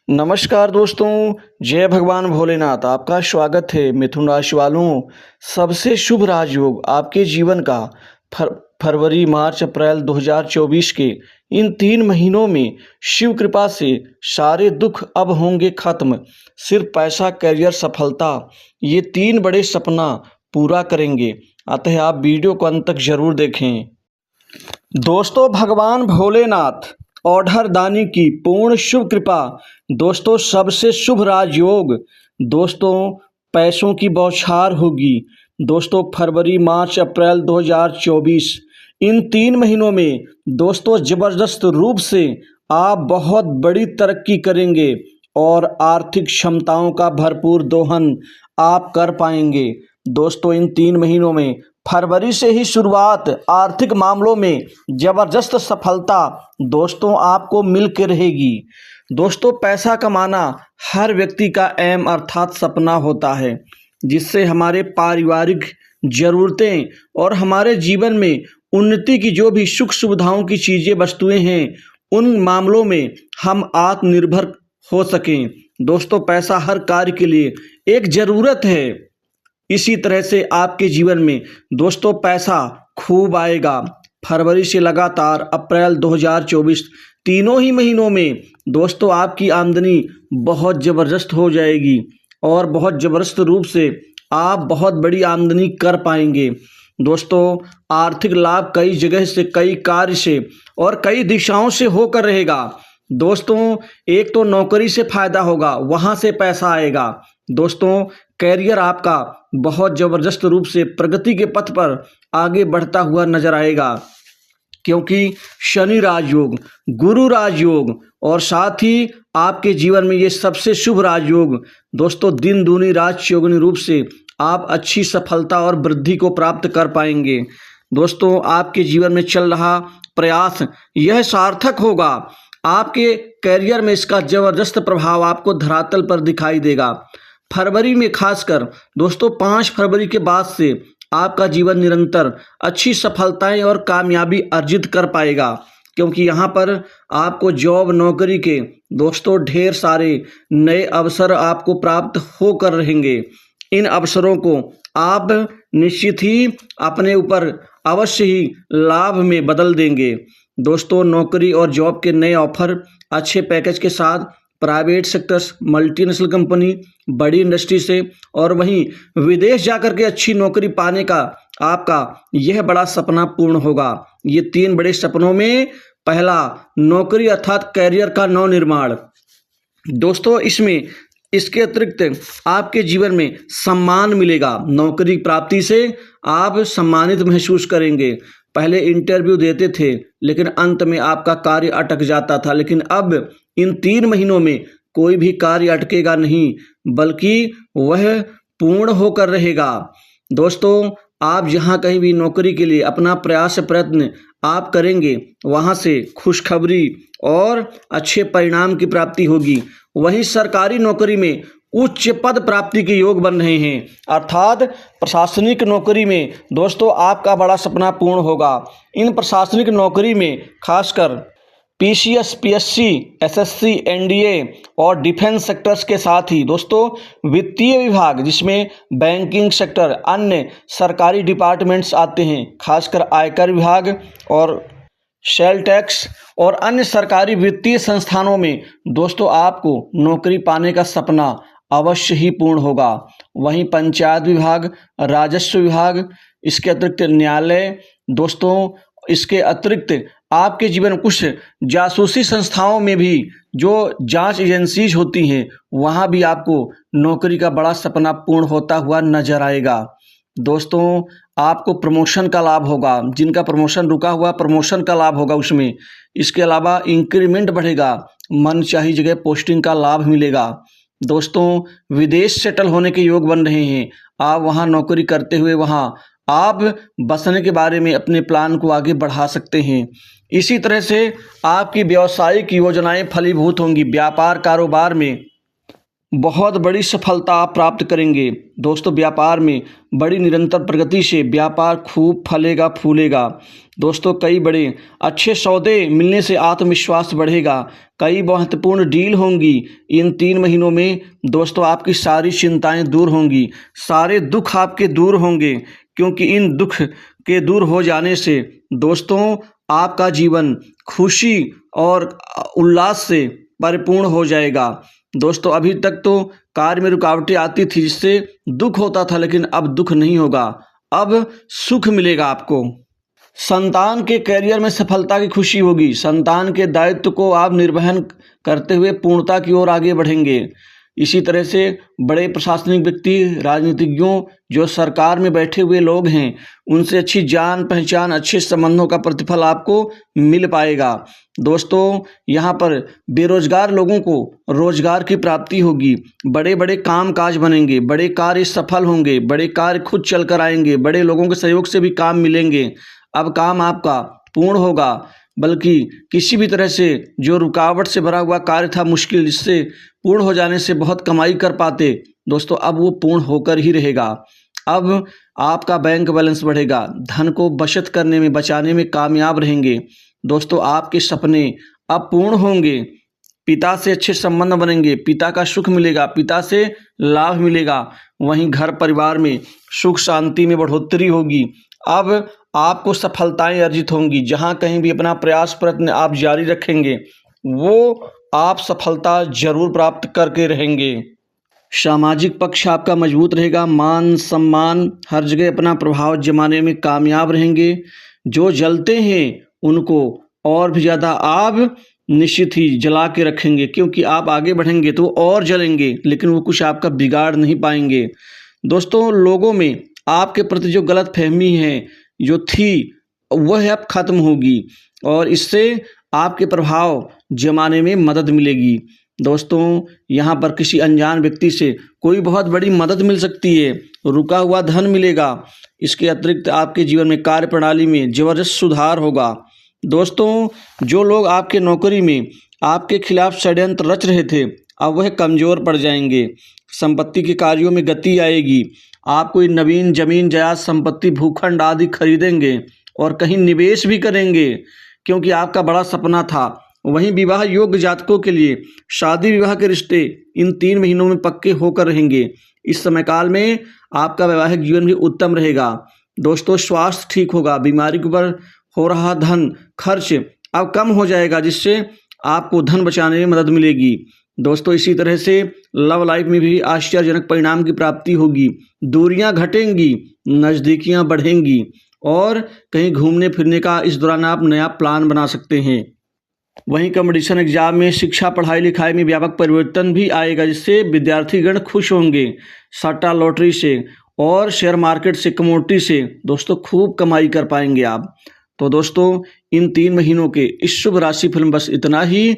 नमस्कार दोस्तों, जय भगवान भोलेनाथ। आपका स्वागत है। मिथुन राशि वालों, सबसे शुभ राजयोग आपके जीवन का फरवरी, मार्च, अप्रैल 2024 के इन 3 महीनों में शिव कृपा से सारे दुख अब होंगे खत्म। सिर्फ पैसा, करियर, सफलता, ये 3 बड़े सपना पूरा करेंगे। अतः आप वीडियो को अंत तक जरूर देखें। दोस्तों, भगवान भोलेनाथ औढ़र दानी की पूर्ण शुभ कृपा। दोस्तों, सबसे शुभ राजयोग। दोस्तों, पैसों की बौछार होगी। दोस्तों, फरवरी, मार्च, अप्रैल 2024 इन 3 महीनों में दोस्तों जबरदस्त रूप से आप बहुत बड़ी तरक्की करेंगे और आर्थिक क्षमताओं का भरपूर दोहन आप कर पाएंगे। दोस्तों, इन 3 महीनों में फरवरी से ही शुरुआत आर्थिक मामलों में जबरदस्त सफलता दोस्तों आपको मिल के रहेगी। दोस्तों, पैसा कमाना हर व्यक्ति का एम अर्थात सपना होता है, जिससे हमारे पारिवारिक जरूरतें और हमारे जीवन में उन्नति की जो भी सुख सुविधाओं की चीज़ें, वस्तुएं हैं, उन मामलों में हम आत्मनिर्भर हो सकें। दोस्तों, पैसा हर कार्य के लिए एक ज़रूरत है। इसी तरह से आपके जीवन में दोस्तों पैसा खूब आएगा। फरवरी से लगातार अप्रैल 2024 तीनों ही महीनों में दोस्तों आपकी आमदनी बहुत ज़बरदस्त हो जाएगी और बहुत ज़बरदस्त रूप से आप बहुत बड़ी आमदनी कर पाएंगे। दोस्तों, आर्थिक लाभ कई जगह से, कई कार्य से और कई दिशाओं से होकर रहेगा। दोस्तों, एक तो नौकरी से फायदा होगा, वहाँ से पैसा आएगा। दोस्तों, कैरियर आपका बहुत ज़बरदस्त रूप से प्रगति के पथ पर आगे बढ़ता हुआ नजर आएगा, क्योंकि शनि राजयोग, गुरु राजयोग और साथ ही आपके जीवन में ये सबसे शुभ राजयोग दोस्तों दिन दूनी रात चौगुनी रूप से आप अच्छी सफलता और वृद्धि को प्राप्त कर पाएंगे। दोस्तों, आपके जीवन में चल रहा प्रयास यह सार्थक होगा। आपके कैरियर में इसका जबरदस्त प्रभाव आपको धरातल पर दिखाई देगा। फरवरी में खासकर दोस्तों 5 फरवरी के बाद से आपका जीवन निरंतर अच्छी सफलताएं और कामयाबी अर्जित कर पाएगा, क्योंकि यहाँ पर आपको जॉब, नौकरी के दोस्तों ढेर सारे नए अवसर आपको प्राप्त होकर रहेंगे। इन अवसरों को आप निश्चित ही अपने ऊपर अवश्य ही लाभ में बदल देंगे। दोस्तों, नौकरी और जॉब के नए ऑफर अच्छे पैकेज के साथ प्राइवेट सेक्टर्स, मल्टीनेशनल कंपनी, बड़ी इंडस्ट्री से और वहीं विदेश जाकर के अच्छी नौकरी पाने का आपका यह बड़ा सपना पूर्ण होगा। ये 3 बड़े सपनों में पहला नौकरी अर्थात कैरियर का नवनिर्माण। दोस्तों, इसके अतिरिक्त आपके जीवन में सम्मान मिलेगा। नौकरी प्राप्ति से आप सम्मानित महसूस करेंगे। पहले इंटरव्यू देते थे लेकिन अंत में आपका कार्य अटक जाता था, लेकिन अब इन 3 महीनों में कोई भी कार्य अटकेगा नहीं, बल्कि वह पूर्ण होकर रहेगा। दोस्तों, आप जहां कहीं भी नौकरी के लिए अपना प्रयत्न आप करेंगे, वहां से खुशखबरी और अच्छे परिणाम की प्राप्ति होगी। वहीं सरकारी नौकरी में उच्च पद प्राप्ति के योग बन रहे हैं, अर्थात प्रशासनिक नौकरी में दोस्तों आपका बड़ा सपना पूर्ण होगा। इन प्रशासनिक नौकरी में खासकर पीसीएस, पीएससी, एसएससी, एनडीए और डिफेंस सेक्टर्स के साथ ही दोस्तों वित्तीय विभाग, जिसमें बैंकिंग सेक्टर, अन्य सरकारी डिपार्टमेंट्स आते हैं, खासकर आयकर विभाग और सेल टैक्स और अन्य सरकारी वित्तीय संस्थानों में दोस्तों आपको नौकरी पाने का सपना अवश्य ही पूर्ण होगा। वहीं पंचायत विभाग, राजस्व विभाग, इसके अतिरिक्त न्यायालय, दोस्तों इसके अतिरिक्त आपके जीवन में कुछ जासूसी संस्थाओं में भी जो जांच एजेंसीज होती हैं, वहां भी आपको नौकरी का बड़ा सपना पूर्ण होता हुआ नजर आएगा। दोस्तों, आपको प्रमोशन का लाभ होगा। जिनका प्रमोशन रुका हुआ, प्रमोशन का लाभ होगा उसमें। इसके अलावा इंक्रीमेंट बढ़ेगा, मनचाही जगह पोस्टिंग का लाभ मिलेगा। दोस्तों, विदेश सेटल होने के योग बन रहे हैं। आप वहां नौकरी करते हुए वहां आप बसने के बारे में अपने प्लान को आगे बढ़ा सकते हैं। इसी तरह से आपकी व्यावसायिक योजनाएं फलीभूत होंगी। व्यापार कारोबार में बहुत बड़ी सफलता आप प्राप्त करेंगे। दोस्तों, व्यापार में बड़ी निरंतर प्रगति से व्यापार खूब फलेगा फूलेगा। दोस्तों, कई बड़े अच्छे सौदे मिलने से आत्मविश्वास बढ़ेगा। कई महत्वपूर्ण डील होंगी इन 3 महीनों में। दोस्तों, आपकी सारी चिंताएं दूर होंगी, सारे दुख आपके दूर होंगे, क्योंकि इन दुख के दूर हो जाने से दोस्तों आपका जीवन खुशी और उल्लास से परिपूर्ण हो जाएगा। दोस्तों, अभी तक तो कार्य में रुकावटें आती थी जिससे दुख होता था, लेकिन अब दुख नहीं होगा, अब सुख मिलेगा आपको। संतान के करियर में सफलता की खुशी होगी। संतान के दायित्व को आप निर्वहन करते हुए पूर्णता की ओर आगे बढ़ेंगे। इसी तरह से बड़े प्रशासनिक व्यक्ति, राजनीतिज्ञों, जो सरकार में बैठे हुए लोग हैं, उनसे अच्छी जान पहचान, अच्छे संबंधों का प्रतिफल आपको मिल पाएगा। दोस्तों, यहाँ पर बेरोजगार लोगों को रोजगार की प्राप्ति होगी। बड़े बड़े काम काज बनेंगे, बड़े कार्य सफल होंगे, बड़े कार्य खुद चल कर आएंगे, बड़े लोगों के सहयोग से भी काम मिलेंगे। अब काम आपका पूर्ण होगा, बल्कि किसी भी तरह से जो रुकावट से भरा हुआ कार्य था, मुश्किल, जिससे पूर्ण हो जाने से बहुत कमाई कर पाते, दोस्तों अब वो पूर्ण होकर ही रहेगा। अब आपका बैंक बैलेंस बढ़ेगा, धन को बचत करने में, बचाने में कामयाब रहेंगे। दोस्तों, आपके सपने अब पूर्ण होंगे। पिता से अच्छे संबंध बनेंगे, पिता का सुख मिलेगा, पिता से लाभ मिलेगा। वहीं घर परिवार में सुख शांति में बढ़ोतरी होगी। अब आपको सफलताएं अर्जित होंगी। जहां कहीं भी अपना प्रयास प्रयत्न आप जारी रखेंगे, वो आप सफलता जरूर प्राप्त करके रहेंगे। सामाजिक पक्ष आपका मजबूत रहेगा। मान सम्मान हर जगह अपना प्रभाव जमाने में कामयाब रहेंगे। जो जलते हैं उनको और भी ज़्यादा आप निश्चित ही जला के रखेंगे, क्योंकि आप आगे बढ़ेंगे तो और जलेंगे, लेकिन वो कुछ आपका बिगाड़ नहीं पाएंगे। दोस्तों, लोगों में आपके प्रति जो गलत फहमी है जो थी, वह अब खत्म होगी और इससे आपके प्रभाव जमाने में मदद मिलेगी। दोस्तों, यहाँ पर किसी अनजान व्यक्ति से कोई बहुत बड़ी मदद मिल सकती है, रुका हुआ धन मिलेगा। इसके अतिरिक्त आपके जीवन में कार्य प्रणाली में जबरदस्त सुधार होगा। दोस्तों, जो लोग आपके नौकरी में आपके खिलाफ षड्यंत्र रच रहे थे, अब वह कमज़ोर पड़ जाएंगे। संपत्ति के कार्यों में गति आएगी। आप कोई नवीन जमीन जायदाद संपत्ति भूखंड आदि खरीदेंगे और कहीं निवेश भी करेंगे, क्योंकि आपका बड़ा सपना था। वहीं विवाह योग्य जातकों के लिए शादी विवाह के रिश्ते इन 3 महीनों में पक्के होकर रहेंगे। इस समय काल में आपका वैवाहिक जीवन भी उत्तम रहेगा। दोस्तों, स्वास्थ्य ठीक होगा। बीमारी के ऊपर हो रहा धन खर्च अब कम हो जाएगा, जिससे आपको धन बचाने में मदद मिलेगी। दोस्तों, इसी तरह से लव लाइफ में भी आश्चर्यजनक परिणाम की प्राप्ति होगी। दूरियां घटेंगी, नज़दीकियां बढ़ेंगी और कहीं घूमने फिरने का इस दौरान आप नया प्लान बना सकते हैं। वहीं कंपटीशन एग्जाम में, शिक्षा पढ़ाई लिखाई में व्यापक परिवर्तन भी आएगा, जिससे विद्यार्थीगण खुश होंगे। सट्टा लॉटरी से और शेयर मार्केट से, कमोडिटी से दोस्तों खूब कमाई कर पाएंगे आप। तो दोस्तों, इन 3 महीनों के इस शुभ राशि फिल्म बस इतना ही।